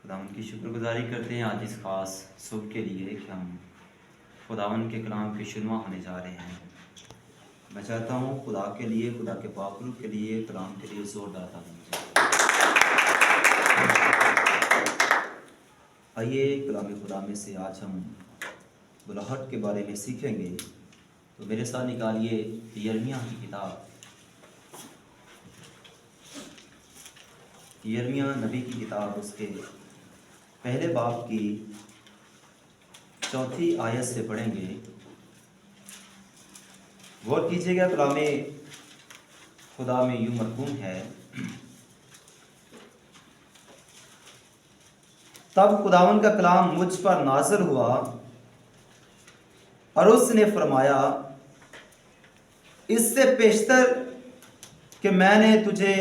خداوند کی شکر گزاری کرتے ہیں آج اس خاص صبح کے لیے کہ ہم خداوند کے کلام کے شنوا ہونے جا رہے ہیں۔ میں چاہتا ہوں خدا کے لیے، خدا کے پاک روح کے لیے، کلام کے لیے زوردار تعظیم کریں۔ آئیے کلام خدا میں سے آج ہم بلاہٹ کے بارے میں سیکھیں گے، تو میرے ساتھ نکالیے یرمیہ کی کتاب، یرمیہ نبی کی کتاب، اس کے پہلے باب کی 4 آیت سے پڑھیں گے۔ غور کیجیے گا، کلام خدا میں یوں مرقوم ہے: تب خداوند کا کلام مجھ پر نازل ہوا اور اس نے فرمایا، اس سے پیشتر کہ میں نے تجھے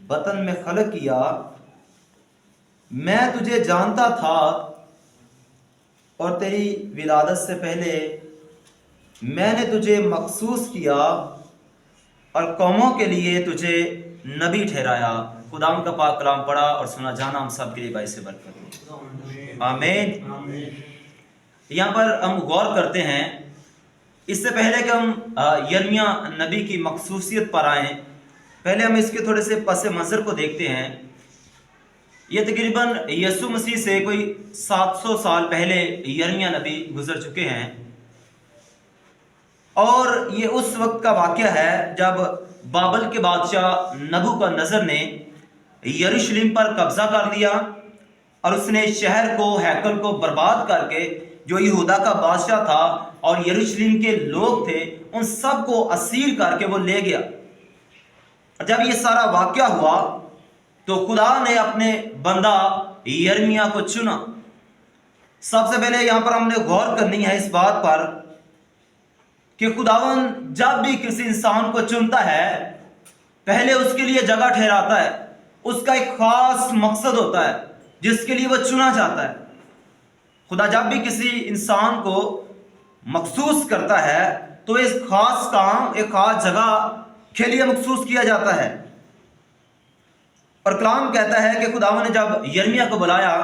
بطن میں خلق کیا، میں تجھے جانتا تھا، اور تیری ولادت سے پہلے میں نے تجھے مخصوص کیا اور قوموں کے لیے تجھے نبی ٹھہرایا۔ خداوند کا پاک کلام پڑھا اور سنا جانا ہم سب کے لیے باعث برکت ہو۔ آمین۔ یہاں پر ہم غور کرتے ہیں، اس سے پہلے کہ ہم یرمیہ نبی کی مخصوصیت پر آئیں، پہلے ہم اس کے تھوڑے سے پس منظر کو دیکھتے ہیں۔ یہ تقریباً یسوع مسیح سے کوئی 700 سال پہلے یرمیہ نبی گزر چکے ہیں، اور یہ اس وقت کا واقعہ ہے جب بابل کے بادشاہ نبوکدنضر نے یروشلم پر قبضہ کر لیا، اور اس نے شہر کو، ہیکل کو برباد کر کے جو یہودا کا بادشاہ تھا اور یروشلم کے لوگ تھے ان سب کو اسیر کر کے وہ لے گیا۔ جب یہ سارا واقعہ ہوا تو خدا نے اپنے بندہ یرمیہ کو چنا۔ سب سے پہلے یہاں پر ہم نے غور کرنی ہے اس بات پر کہ خداوند جب بھی کسی انسان کو چنتا ہے پہلے اس کے لیے جگہ ٹھہراتا ہے، اس کا ایک خاص مقصد ہوتا ہے جس کے لیے وہ چنا جاتا ہے۔ خدا جب بھی کسی انسان کو مخصوص کرتا ہے تو ایک خاص کام، ایک خاص جگہ کے لیے مخصوص کیا جاتا ہے۔ اور کلام کہتا ہے کہ خداوند نے جب یرمیہ کو بلایا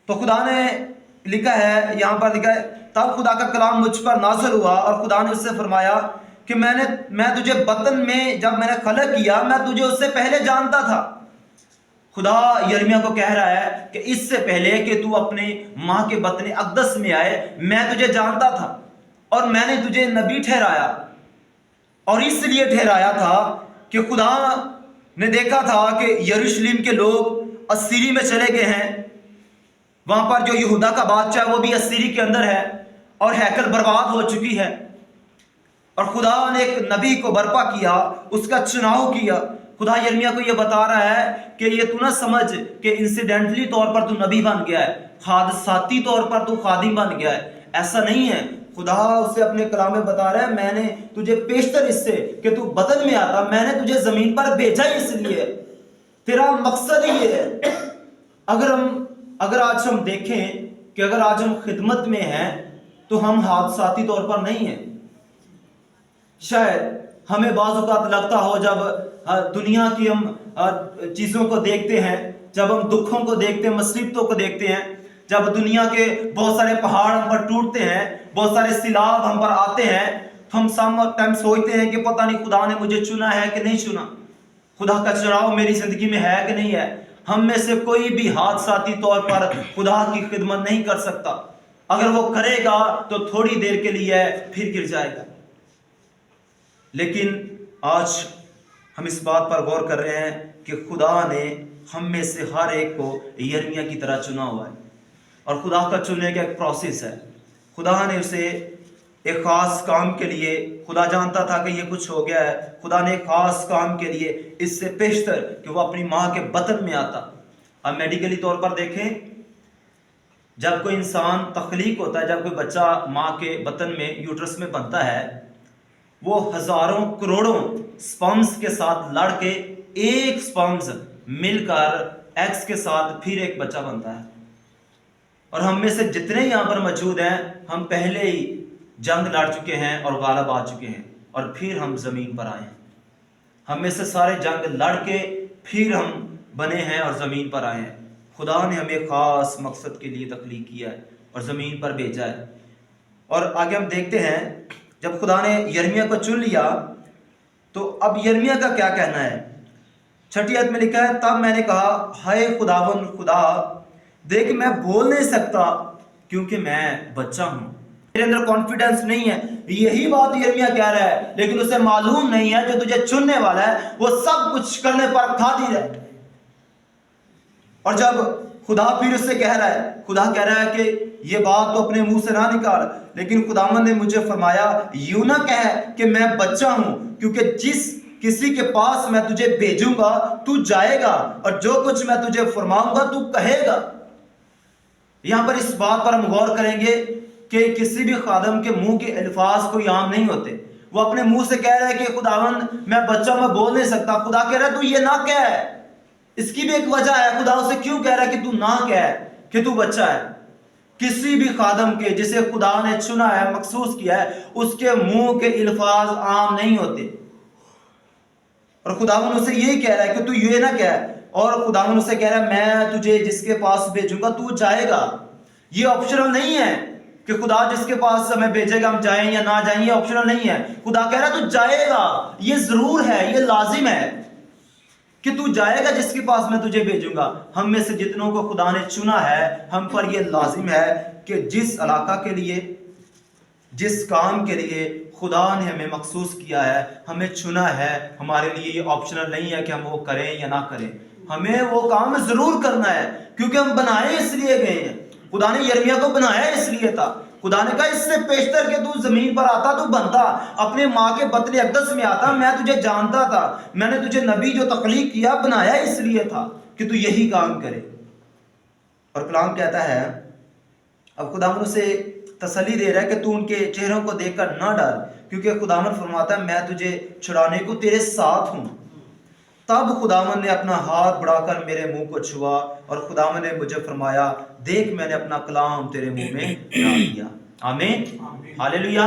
تو خدا نے لکھا ہے، یہاں پر لکھا ہے، تب خدا کا کلام مجھ پر نازل ہوا اور خدا نے اس سے فرمایا کہ میں تجھے بطن میں جب میں نے خلق کیا، میں تجھے اس سے پہلے جانتا تھا۔ خدا یرمیہ کو کہہ رہا ہے کہ اس سے پہلے کہ تو اپنے ماں کے بطن اقدس میں آئے میں تجھے جانتا تھا، اور میں نے تجھے نبی ٹھہرایا۔ اور اس لیے ٹھہرایا تھا کہ خدا نے دیکھا تھا کہ یروشلم کے لوگ اسیری میں چلے گئے ہیں، وہاں پر جو یہودا کا بادشاہ وہ بھی اسیری کے اندر ہے، اور ہیکل برباد ہو چکی ہے، اور خدا نے ایک نبی کو برپا کیا، اس کا چناؤ کیا۔ خدا یرمیہ کو یہ بتا رہا ہے کہ یہ تو نہ سمجھ کہ انسیڈنٹلی طور پر تو نبی بن گیا ہے، حادثاتی طور پر تو خادم بن گیا ہے، ایسا نہیں ہے۔ خدا اسے اپنے کلام میں بتا رہا ہے، میں نے تجھے پیشتر اس سے کہ تو بدن میں آتا، میں نے تجھے زمین پر بھیجا اس لیے، تیرا مقصد ہی یہ ہے۔ اگر آج ہم دیکھیں کہ اگر آج ہم خدمت میں ہیں تو ہم حادثاتی طور پر نہیں ہیں۔ شاید ہمیں بعض اوقات لگتا ہو جب دنیا کی ہم چیزوں کو دیکھتے ہیں، جب ہم دکھوں کو دیکھتے ہیں، مصیبتوں کو دیکھتے ہیں، جب دنیا کے بہت سارے پہاڑ ہم پر ٹوٹتے ہیں، بہت سارے سیلاب ہم پر آتے ہیں، تو ہم سم ٹائم سوچتے ہیں کہ پتہ نہیں خدا نے مجھے چنا ہے کہ نہیں چنا، خدا کا چناؤ میری زندگی میں ہے کہ نہیں ہے۔ ہم میں سے کوئی بھی حادثاتی طور پر خدا کی خدمت نہیں کر سکتا، اگر وہ کرے گا تو تھوڑی دیر کے لیے پھر گر جائے گا۔ لیکن آج ہم اس بات پر غور کر رہے ہیں کہ خدا نے ہم میں سے ہر ایک کو یرمیہ کی طرح چنا ہوا ہے، اور خدا کا چننے کا ایک پروسیس ہے۔ خدا نے اسے ایک خاص کام کے لیے، خدا جانتا تھا کہ یہ کچھ ہو گیا ہے، خدا نے ایک خاص کام کے لیے اس سے پیشتر کہ وہ اپنی ماں کے بطن میں آتا۔ اب میڈیکلی طور پر دیکھیں، جب کوئی انسان تخلیق ہوتا ہے، جب کوئی بچہ ماں کے بطن میں یوٹرس میں بنتا ہے، وہ ہزاروں کروڑوں سپرمز کے ساتھ لڑ کے ایک سپرمز مل کر ایگز کے ساتھ پھر ایک بچہ بنتا ہے۔ اور ہم میں سے جتنے یہاں پر موجود ہیں، ہم پہلے ہی جنگ لڑ چکے ہیں اور غالب آ چکے ہیں، اور پھر ہم زمین پر آئے ہیں۔ ہم میں سے سارے جنگ لڑ کے پھر ہم بنے ہیں اور زمین پر آئے ہیں۔ خدا نے ہمیں خاص مقصد کے لیے تخلیق کیا ہے اور زمین پر بھیجا ہے۔ اور آگے ہم دیکھتے ہیں جب خدا نے یرمیہ کو چن لیا تو اب یرمیہ کا کیا کہنا ہے۔ 6 آیت میں لکھا ہے، تب میں نے کہا ہائے خداوند خدا، دیکھ میں بول نہیں سکتا کیونکہ میں بچہ ہوں، میرے اندر کانفیڈنس نہیں ہے۔ یہی بات یرمیہ کہہ رہا ہے، لیکن اسے معلوم نہیں ہے جو تجھے چننے والا ہے وہ سب کچھ کرنے پر قادر ہے۔ اور جب خدا پھر اس سے کہہ رہا ہے، خدا کہہ رہا ہے کہ یہ بات تو اپنے منہ سے نہ نکال، لیکن خداوند نے مجھے فرمایا یوں نہ کہہ کہ میں بچہ ہوں، کیونکہ جس کسی کے پاس میں تجھے بھیجوں گا تو جائے گا، اور جو کچھ میں تجھے فرماؤں گا تو کہے گا۔ یہاں پر اس بات پر ہم غور کریں گے کہ کسی بھی خادم کے منہ کے الفاظ کوئی عام نہیں ہوتے۔ وہ اپنے منہ سے کہہ رہا ہے کہ خداوند میں بچہ میں بول نہیں سکتا، خدا کہہ رہا ہے تو یہ نہ کہہ۔ اس کی بھی ایک وجہ ہے، خدا اسے کیوں کہہ رہا ہے کہ تو نہ کہہ کہ تو بچہ ہے۔ کسی بھی خادم کے جسے خدا نے چنا ہے، مخصوص کیا ہے، اس کے منہ کے الفاظ عام نہیں ہوتے، اور خداوند اسے یہی کہہ رہا ہے کہ تو یہ نہ کہہ۔ اور خداوند اسے کہہ رہا ہے میں تجھے جس کے پاس بھیجوں گا تو جائے گا۔ یہ آپشنل نہیں ہے کہ خدا جس کے پاس ہمیں بھیجے گا ہم جائیں یا نہ جائیں، یہ آپشنل نہیں ہے۔ خدا کہہ رہا ہے تو جائے گا، یہ ضرور ہے، یہ لازم ہے کہ تو جائے گا جس کے پاس میں تجھے بھیجوں گا۔ ہم میں سے جتنوں کو خدا نے چنا ہے، ہم پر یہ لازم ہے کہ جس علاقہ کے لیے، جس کام کے لیے خدا نے ہمیں مخصوص کیا ہے، ہمیں چنا ہے، ہمارے لیے یہ آپشنل نہیں ہے کہ ہم وہ کریں یا نہ کریں، ہمیں وہ کام ضرور کرنا ہے، کیونکہ ہم بنائے اس لیے گئے ہیں۔ خدا نے یرمیہ کو بنایا اس لیے تھا۔ خدا نے کہا اس سے پیشتر کہ تو زمین پر آتا تو بنتا، اپنے ماں کے بطن اقدس میں آتا، میں تجھے جانتا تھا، میں نے تجھے نبی جو تخلیق کیا بنایا اس لیے تھا کہ تو یہی کام کرے۔ اور کلام کہتا ہے، اب خداوند اسے تسلی دے رہا ہے کہ تو ان کے چہروں کو دیکھ کر نہ ڈر، کیونکہ خداوند فرماتا ہے میں تجھے چھڑانے کو تیرے ساتھ ہوں۔ تب خداوند نے اپنا ہاتھ بڑھا کر میرے منہ کو چھوا، اور خداوند نے مجھے فرمایا دیکھ میں نے اپنا کلام تیرے منہ میں ڈال دیا۔ آمین، ہاللیلویہ۔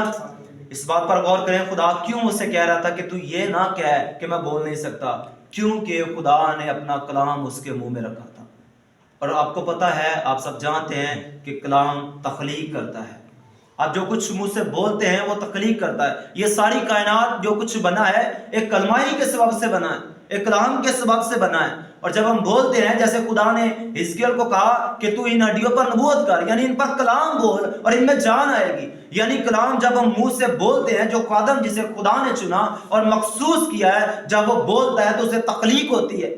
اس بات پر غور کریں، خدا کیوں اسے کہہ رہا تھا کہ تو یہ نہ کہہ کہ میں بول نہیں سکتا، کیونکہ خدا نے اپنا کلام اس کے منہ میں رکھا تھا۔ اور آپ کو پتہ ہے، آپ سب جانتے ہیں کہ کلام تخلیق کرتا ہے۔ آپ جو کچھ منہ سے بولتے ہیں وہ تخلیق کرتا ہے۔ یہ ساری کائنات جو کچھ بنا ہے ایک کلمہ ہی کے سبب سے بنا ہے، ایک کلام کے سبب سے بنا ہے۔ اور جب ہم بولتے ہیں، جیسے خدا نے حزقیل کو کہا کہ تو ان ہڈیوں پر نبوت کر، یعنی ان پر کلام بول اور ان میں جان آئے گی، یعنی کلام جب ہم منہ سے بولتے ہیں، جو خادم جسے خدا نے چنا اور مخصوص کیا ہے، جب وہ بولتا ہے تو اسے تخلیق ہوتی ہے،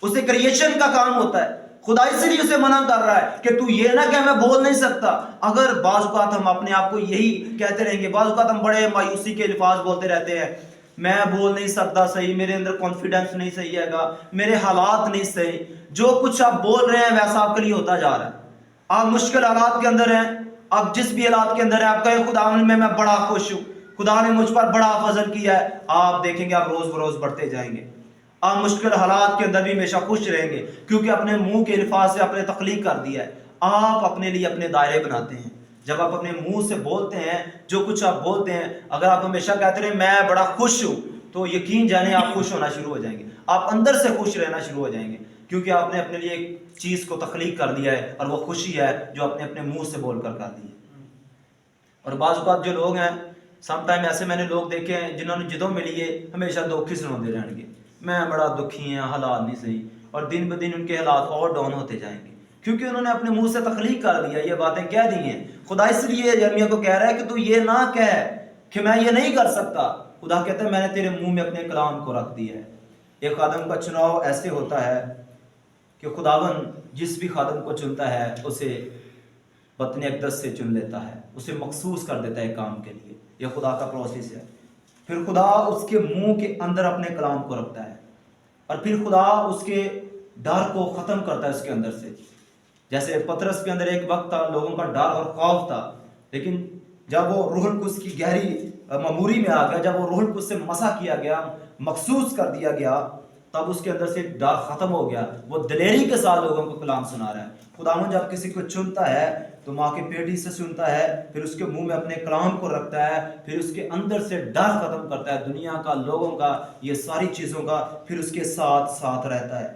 اسے کریشن کا کام ہوتا ہے۔ خدا اس لیے اسے منع کر رہا ہے کہ تو یہ نہ کہ میں بول نہیں سکتا۔ اگر بعض اوقات ہم اپنے آپ کو یہی کہتے رہیں گے، بعض اوقات ہم بڑے مایوسی کے الفاظ بولتے رہتے ہیں، میں بول نہیں سکتا صحیح، میرے اندر کانفیڈنس نہیں صحیح ہے گا، میرے حالات نہیں صحیح۔ جو کچھ آپ بول رہے ہیں ویسا آپ کے لیے ہوتا جا رہا ہے۔ آپ مشکل حالات کے اندر ہیں، آپ جس بھی حالات کے اندر ہیں، آپ کہیں خدا میں بڑا خوش ہوں، خدا نے مجھ پر بڑا فضل کیا ہے، آپ دیکھیں گے آپ روز بروز بڑھتے جائیں گے۔ آپ مشکل حالات کے اندر بھی ہمیشہ خوش رہیں گے، کیونکہ اپنے منہ کے الفاظ سے اپنے تخلیق کر دیا ہے۔ آپ اپنے لیے اپنے دائرے بناتے ہیں۔ جب آپ اپنے منہ سے بولتے ہیں، جو کچھ آپ بولتے ہیں، اگر آپ ہمیشہ کہتے رہیں میں بڑا خوش ہوں، تو یقین جانیں آپ خوش ہونا شروع ہو جائیں گے، آپ اندر سے خوش رہنا شروع ہو جائیں گے، کیونکہ آپ نے اپنے لیے ایک چیز کو تخلیق کر دیا ہے، اور وہ خوشی ہے جو آپ نے اپنے منہ سے بول کر دی ہے۔ اور بعض اوقات جو لوگ ہیں، سم ٹائم ایسے میں نے لوگ دیکھے ہیں جنہوں نے جدوں ملی ہے ہمیشہ دکھ ہی سناتے رہیں گے، میں بڑا دکھی ہیں، حالات نہیں صحیح، اور دن بدن ان کے حالات اور ڈاؤن ہوتے جائیں گے، کیونکہ انہوں نے اپنے منہ سے تخلیق کر دیا، یہ باتیں کہہ دی ہیں۔ خدا اس لیے یرمیہ کو کہہ رہا ہے کہ تو یہ نہ کہہ کہ میں یہ نہیں کر سکتا۔ خدا کہتا ہے میں نے تیرے منہ میں اپنے کلام کو رکھ دیا ہے۔ ایک خادم کا چناؤ ایسے ہوتا ہے کہ خداوند جس بھی خادم کو چنتا ہے اسے بطن اقدس سے چن لیتا ہے، اسے مخصوص کر دیتا ہے کام کے لیے۔ یہ خدا کا پروسیس ہے۔ پھر خدا اس کے منہ کے اندر اپنے کلام کو رکھتا ہے، اور پھر خدا اس کے ڈر کو ختم کرتا ہے اس کے اندر سے۔ جیسے پطرس کے اندر ایک وقت تھا لوگوں کا ڈر اور خوف تھا، لیکن جب وہ روح القدس کی گہری معموری میں آ گیا، جب وہ روح القدس سے مسح کیا گیا، مخصوص کر دیا گیا، تب اس کے اندر سے ڈر ختم ہو گیا، وہ دلیری کے ساتھ لوگوں کو کلام سنا رہا ہے۔ خداوند جب کسی کو چنتا ہے تو ماں کے پیٹ ہی سے چنتا ہے، پھر اس کے منہ میں اپنے کلام کو رکھتا ہے، پھر اس کے اندر سے ڈر ختم کرتا ہے، دنیا کا، لوگوں کا، یہ ساری چیزوں کا، پھر اس کے ساتھ ساتھ رہتا ہے۔